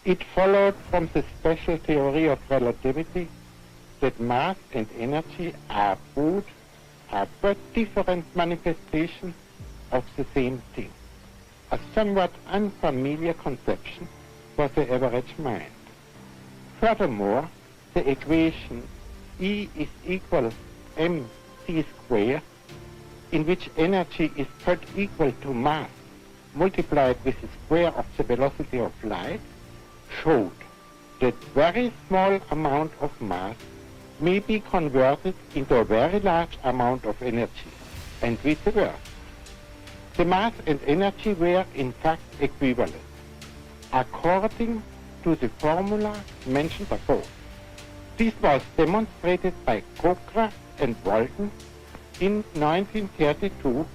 It followed from the special theory of relativity that mass and energy are but different manifestations of the same thing, a somewhat unfamiliar conception for the average mind. Furthermore, the equation E is equal mc squared, in which energy is put equal to mass multiplied with the square of the velocity of light, showed that very small amount of mass may be converted into a very large amount of energy, and vice versa. The mass and energy were in fact equivalent, according to the formula mentioned above. This was demonstrated by Cockcroft and Walton in 1932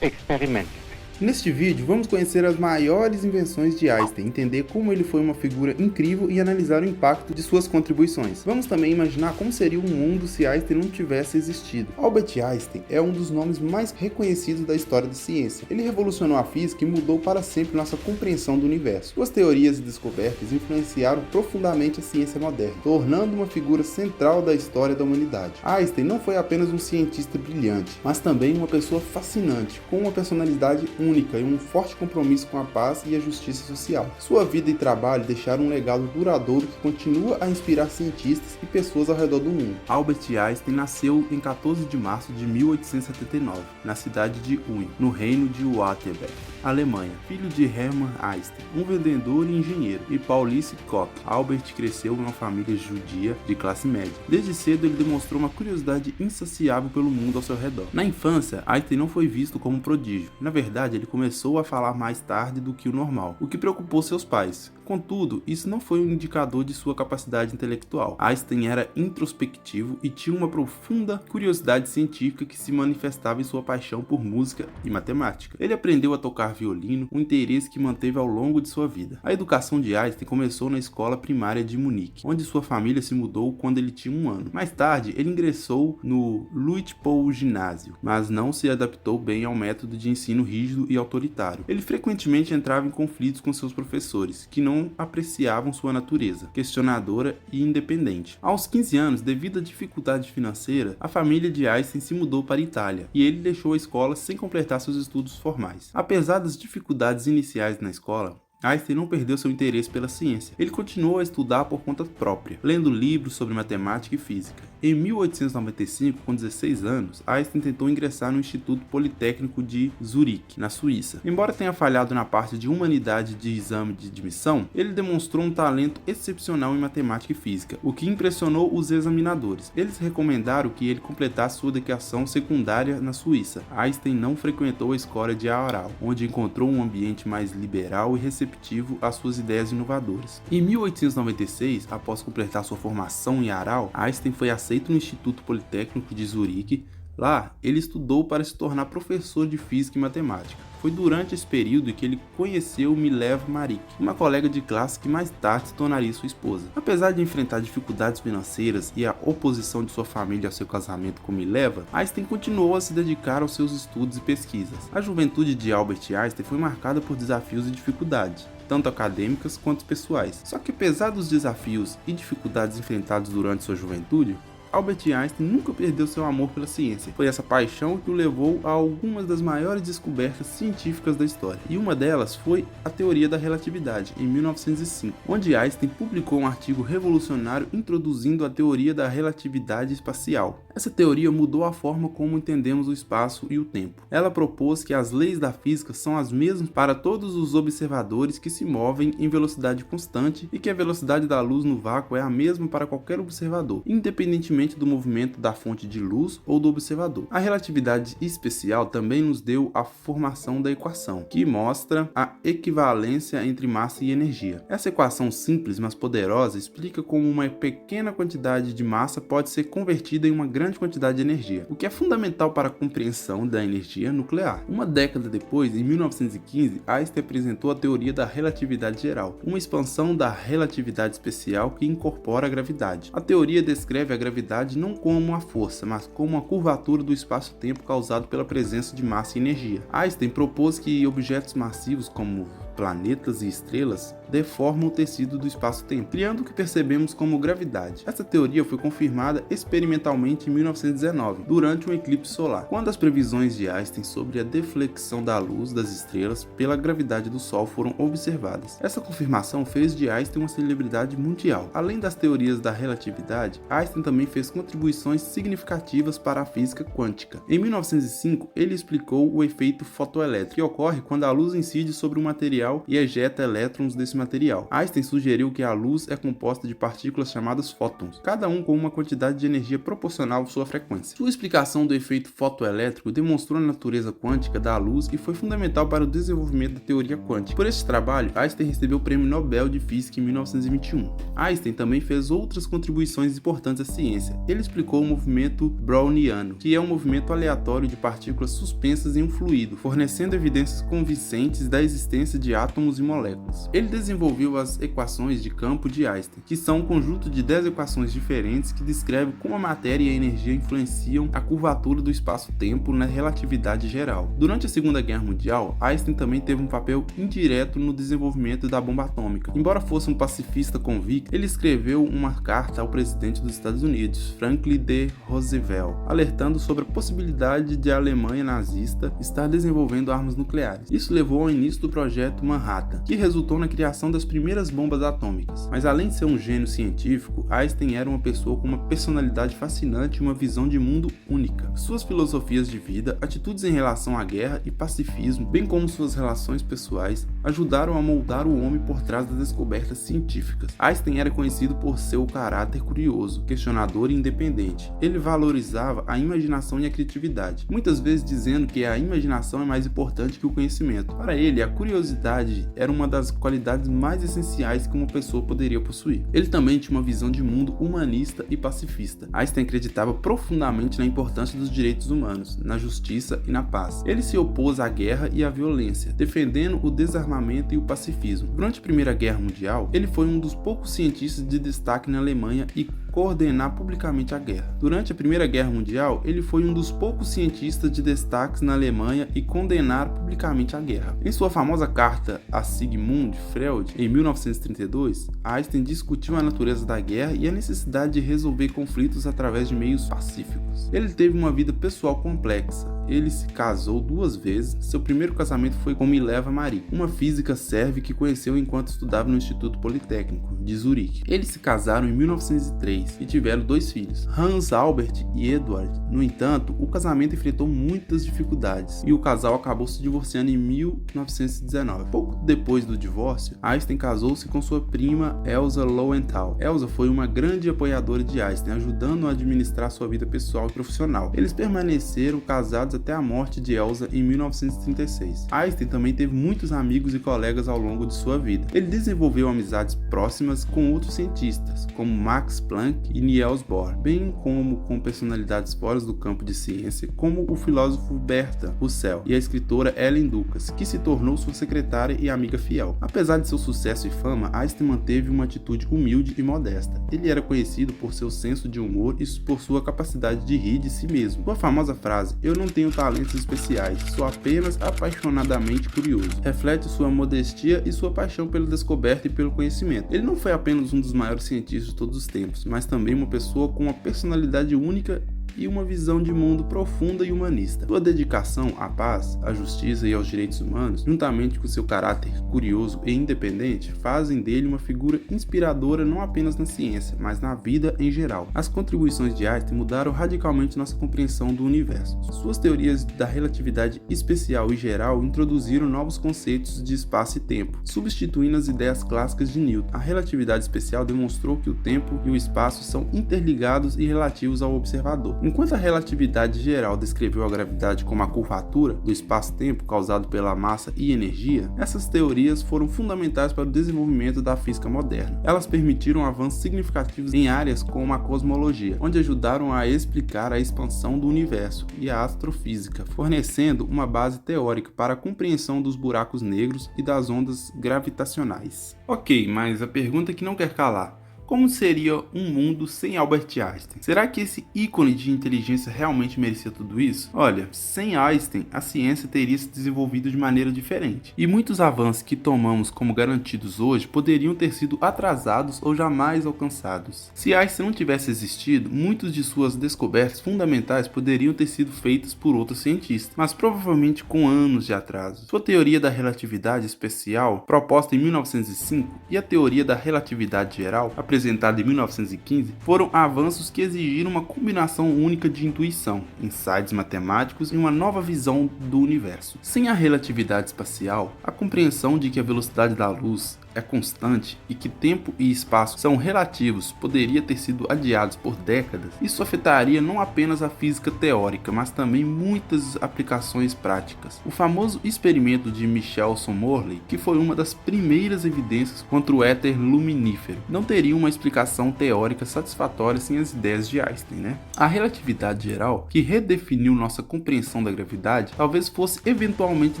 experimentally. Neste vídeo, vamos conhecer as maiores invenções de Einstein, entender como ele foi uma figura incrível e analisar o impacto de suas contribuições. Vamos também imaginar como seria o mundo se Einstein não tivesse existido. Albert Einstein é um dos nomes mais reconhecidos da história da ciência. Ele revolucionou a física e mudou para sempre nossa compreensão do universo. Suas teorias e descobertas influenciaram profundamente a ciência moderna, tornando uma figura central da história da humanidade. Einstein não foi apenas um cientista brilhante, mas também uma pessoa fascinante, com uma personalidade única e um forte compromisso com a paz e a justiça social. Sua vida e trabalho deixaram um legado duradouro que continua a inspirar cientistas e pessoas ao redor do mundo. Albert Einstein nasceu em 14 de março de 1879, na cidade de Ulm, no reino de Württemberg, Alemanha, filho de Hermann Einstein, um vendedor e engenheiro, e Paulice Koch. Albert cresceu em uma família judia de classe média. Desde cedo ele demonstrou uma curiosidade insaciável pelo mundo ao seu redor. Na infância, Einstein não foi visto como um prodígio. Na verdade, ele começou a falar mais tarde do que o normal, o que preocupou seus pais. Contudo, isso não foi um indicador de sua capacidade intelectual. Einstein era introspectivo e tinha uma profunda curiosidade científica que se manifestava em sua paixão por música e matemática. Ele aprendeu a tocar violino, um interesse que manteve ao longo de sua vida. A educação de Einstein começou na escola primária de Munique, onde sua família se mudou quando ele tinha 1 ano. Mais tarde, ele ingressou no Luitpold-Ginásio, mas não se adaptou bem ao método de ensino rígido e autoritário. Ele frequentemente entrava em conflitos com seus professores, que não apreciavam sua natureza questionadora e independente. Aos 15 anos, devido à dificuldade financeira, a família de Einstein se mudou para a Itália, e ele deixou a escola sem completar seus estudos formais. Apesar das dificuldades iniciais na escola, Einstein não perdeu seu interesse pela ciência. Ele continuou a estudar por conta própria, lendo livros sobre matemática e física. Em 1895, com 16 anos, Einstein tentou ingressar no Instituto Politécnico de Zurique, na Suíça. Embora tenha falhado na parte de humanidade de exame de admissão, ele demonstrou um talento excepcional em matemática e física, o que impressionou os examinadores. Eles recomendaram que ele completasse sua educação secundária na Suíça. Einstein não frequentou a escola de Aarau, onde encontrou um ambiente mais liberal e receptivo às suas ideias inovadoras. Em 1896, após completar sua formação em Aarau, Einstein foi aceito no Instituto Politécnico de Zurique. Lá, ele estudou para se tornar professor de física e matemática. Foi durante esse período que ele conheceu Mileva Maric, uma colega de classe que mais tarde se tornaria sua esposa. Apesar de enfrentar dificuldades financeiras e a oposição de sua família ao seu casamento com Mileva, Einstein continuou a se dedicar aos seus estudos e pesquisas. A juventude de Albert Einstein foi marcada por desafios e dificuldades, tanto acadêmicas quanto pessoais. Só que apesar dos desafios e dificuldades enfrentados durante sua juventude, Albert Einstein nunca perdeu seu amor pela ciência. Foi essa paixão que o levou a algumas das maiores descobertas científicas da história. E uma delas foi a teoria da relatividade, em 1905, onde Einstein publicou um artigo revolucionário introduzindo a teoria da relatividade espacial. Essa teoria mudou a forma como entendemos o espaço e o tempo. Ela propôs que as leis da física são as mesmas para todos os observadores que se movem em velocidade constante e que a velocidade da luz no vácuo é a mesma para qualquer observador, independentemente do movimento da fonte de luz ou do observador. A relatividade especial também nos deu a formação da equação, que mostra a equivalência entre massa e energia. Essa equação simples, mas poderosa, explica como uma pequena quantidade de massa pode ser convertida em uma grande quantidade de energia, o que é fundamental para a compreensão da energia nuclear. Uma década depois, em 1915, Einstein apresentou a teoria da relatividade geral, uma expansão da relatividade especial que incorpora a gravidade. A teoria descreve a gravidade não como uma força, mas como uma curvatura do espaço-tempo causado pela presença de massa e energia. Einstein propôs que objetos massivos como planetas e estrelas deformam o tecido do espaço-tempo, criando o que percebemos como gravidade. Essa teoria foi confirmada experimentalmente em 1919, durante um eclipse solar, quando as previsões de Einstein sobre a deflexão da luz das estrelas pela gravidade do Sol foram observadas. Essa confirmação fez de Einstein uma celebridade mundial. Além das teorias da relatividade, Einstein também fez contribuições significativas para a física quântica. Em 1905, ele explicou o efeito fotoelétrico, que ocorre quando a luz incide sobre um material e ejeta elétrons desse material. Einstein sugeriu que a luz é composta de partículas chamadas fótons, cada um com uma quantidade de energia proporcional à sua frequência. Sua explicação do efeito fotoelétrico demonstrou a natureza quântica da luz e foi fundamental para o desenvolvimento da teoria quântica. Por esse trabalho, Einstein recebeu o Prêmio Nobel de Física em 1921. Einstein também fez outras contribuições importantes à ciência. Ele explicou o movimento browniano, que é um movimento aleatório de partículas suspensas em um fluido, fornecendo evidências convincentes da existência de átomos e moléculas. Ele desenvolveu as equações de campo de Einstein, que são um conjunto de 10 equações diferentes que descrevem como a matéria e a energia influenciam a curvatura do espaço-tempo na relatividade geral. Durante a Segunda Guerra Mundial, Einstein também teve um papel indireto no desenvolvimento da bomba atômica. Embora fosse um pacifista convicto, ele escreveu uma carta ao presidente dos Estados Unidos, Franklin D. Roosevelt, alertando sobre a possibilidade de a Alemanha nazista estar desenvolvendo armas nucleares. Isso levou ao início do projeto Manhattan, que resultou na criação das primeiras bombas atômicas. Mas além de ser um gênio científico, Einstein era uma pessoa com uma personalidade fascinante e uma visão de mundo única. Suas filosofias de vida, atitudes em relação à guerra e pacifismo, bem como suas relações pessoais, ajudaram a moldar o homem por trás das descobertas científicas. Einstein era conhecido por seu caráter curioso, questionador e independente. Ele valorizava a imaginação e a criatividade, muitas vezes dizendo que a imaginação é mais importante que o conhecimento. Para ele, a curiosidade era uma das qualidades mais essenciais que uma pessoa poderia possuir. Ele também tinha uma visão de mundo humanista e pacifista. Einstein acreditava profundamente na importância dos direitos humanos, na justiça e na paz. Ele se opôs à guerra e à violência, defendendo o desarmamento e o pacifismo. Durante a Primeira Guerra Mundial, ele foi um dos poucos cientistas de destaque na Alemanha e coordenar publicamente a guerra. Durante a Primeira Guerra Mundial, ele foi um dos poucos cientistas de destaque na Alemanha e condenar publicamente a guerra. Em sua famosa carta a Sigmund Freud, em 1932, Einstein discutiu a natureza da guerra e a necessidade de resolver conflitos através de meios pacíficos. Ele teve uma vida pessoal complexa. Ele se casou 2 vezes. Seu primeiro casamento foi com Mileva Marie, uma física sérvia que conheceu enquanto estudava no Instituto Politécnico de Zurique. Eles se casaram em 1903 e tiveram 2 filhos, Hans Albert e Edward. No entanto, o casamento enfrentou muitas dificuldades e o casal acabou se divorciando em 1919. Pouco depois do divórcio, Einstein casou-se com sua prima Elsa Lowenthal. Elsa foi uma grande apoiadora de Einstein, ajudando-o a administrar sua vida pessoal e profissional. Eles permaneceram casados até a morte de Elsa em 1936. Einstein também teve muitos amigos e colegas ao longo de sua vida. Ele desenvolveu amizades próximas com outros cientistas, como Max Planck e Niels Bohr, bem como com personalidades fora do campo de ciência, como o filósofo Bertrand Russell e a escritora Ellen Lucas, que se tornou sua secretária e amiga fiel. Apesar de seu sucesso e fama, Einstein manteve uma atitude humilde e modesta. Ele era conhecido por seu senso de humor e por sua capacidade de rir de si mesmo. Sua famosa frase, "Eu não tenho talentos especiais, sou apenas apaixonadamente curioso", reflete sua modestia e sua paixão pela descoberta e pelo conhecimento. Ele não foi apenas um dos maiores cientistas de todos os tempos, mas também uma pessoa com uma personalidade única e uma visão de mundo profunda e humanista. Sua dedicação à paz, à justiça e aos direitos humanos, juntamente com seu caráter curioso e independente, fazem dele uma figura inspiradora não apenas na ciência, mas na vida em geral. As contribuições de Einstein mudaram radicalmente nossa compreensão do universo. Suas teorias da relatividade especial e geral introduziram novos conceitos de espaço e tempo, substituindo as ideias clássicas de Newton. A relatividade especial demonstrou que o tempo e o espaço são interligados e relativos ao observador. Enquanto a relatividade geral descreveu a gravidade como a curvatura do espaço-tempo causado pela massa e energia, essas teorias foram fundamentais para o desenvolvimento da física moderna. Elas permitiram avanços significativos em áreas como a cosmologia, onde ajudaram a explicar a expansão do universo, e a astrofísica, fornecendo uma base teórica para a compreensão dos buracos negros e das ondas gravitacionais. Ok, mas a pergunta que não quer calar: Como seria um mundo sem Albert Einstein? Será que esse ícone de inteligência realmente merecia tudo isso? Olha, sem Einstein, a ciência teria se desenvolvido de maneira diferente. E muitos avanços que tomamos como garantidos hoje poderiam ter sido atrasados ou jamais alcançados. Se Einstein não tivesse existido, muitas de suas descobertas fundamentais poderiam ter sido feitas por outros cientistas, mas provavelmente com anos de atraso. Sua teoria da relatividade especial, proposta em 1905, e a teoria da relatividade geral, apresentada em 1915, foram avanços que exigiram uma combinação única de intuição, insights matemáticos e uma nova visão do universo. Sem a relatividade espacial, a compreensão de que a velocidade da luz é constante e que tempo e espaço são relativos poderia ter sido adiados por décadas, isso afetaria não apenas a física teórica, mas também muitas aplicações práticas. O famoso experimento de Michelson-Morley, que foi uma das primeiras evidências contra o éter luminífero, não teria uma explicação teórica satisfatória sem as ideias de Einstein, né? A relatividade geral, que redefiniu nossa compreensão da gravidade, talvez fosse eventualmente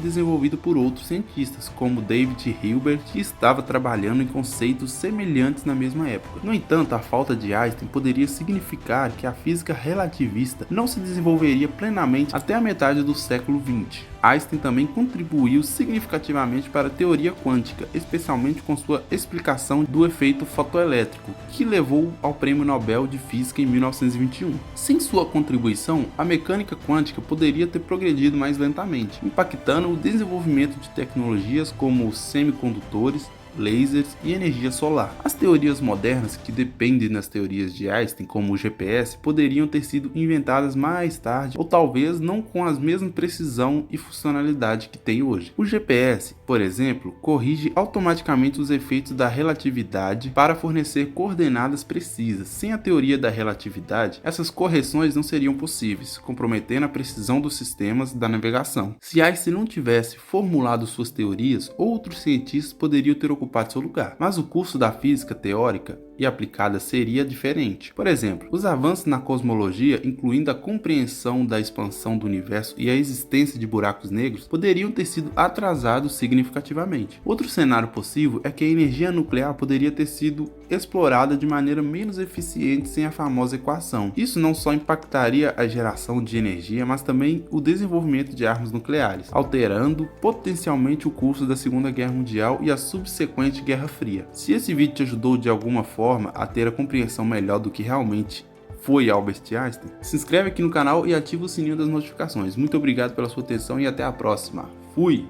desenvolvida por outros cientistas, como David Hilbert, que estava trabalhando em conceitos semelhantes na mesma época. No entanto, a falta de Einstein poderia significar que a física relativista não se desenvolveria plenamente até a metade do século XX. Einstein também contribuiu significativamente para a teoria quântica, especialmente com sua explicação do efeito fotoelétrico, que levou ao Prêmio Nobel de Física em 1921. Sem sua contribuição, a mecânica quântica poderia ter progredido mais lentamente, impactando o desenvolvimento de tecnologias como os semicondutores, lasers e energia solar. As teorias modernas que dependem das teorias de Einstein, como o GPS, poderiam ter sido inventadas mais tarde ou talvez não com a mesma precisão e funcionalidade que tem hoje. O GPS, por exemplo, corrige automaticamente os efeitos da relatividade para fornecer coordenadas precisas. Sem a teoria da relatividade, essas correções não seriam possíveis, comprometendo a precisão dos sistemas da navegação. Se Einstein não tivesse formulado suas teorias, outros cientistas poderiam ter ocupado seu lugar, mas o curso da física teórica e aplicada seria diferente. Por exemplo, os avanços na cosmologia, incluindo a compreensão da expansão do universo e a existência de buracos negros, poderiam ter sido atrasados significativamente. Outro cenário possível é que a energia nuclear poderia ter sido explorada de maneira menos eficiente sem a famosa equação. Isso não só impactaria a geração de energia, mas também o desenvolvimento de armas nucleares, alterando potencialmente o curso da Segunda Guerra Mundial e a subsequente Guerra Fria. Se esse vídeo te ajudou de alguma forma a ter a compreensão melhor do que realmente foi Albert Einstein, se inscreve aqui no canal e ativa o sininho das notificações. Muito obrigado pela sua atenção e até a próxima. Fui!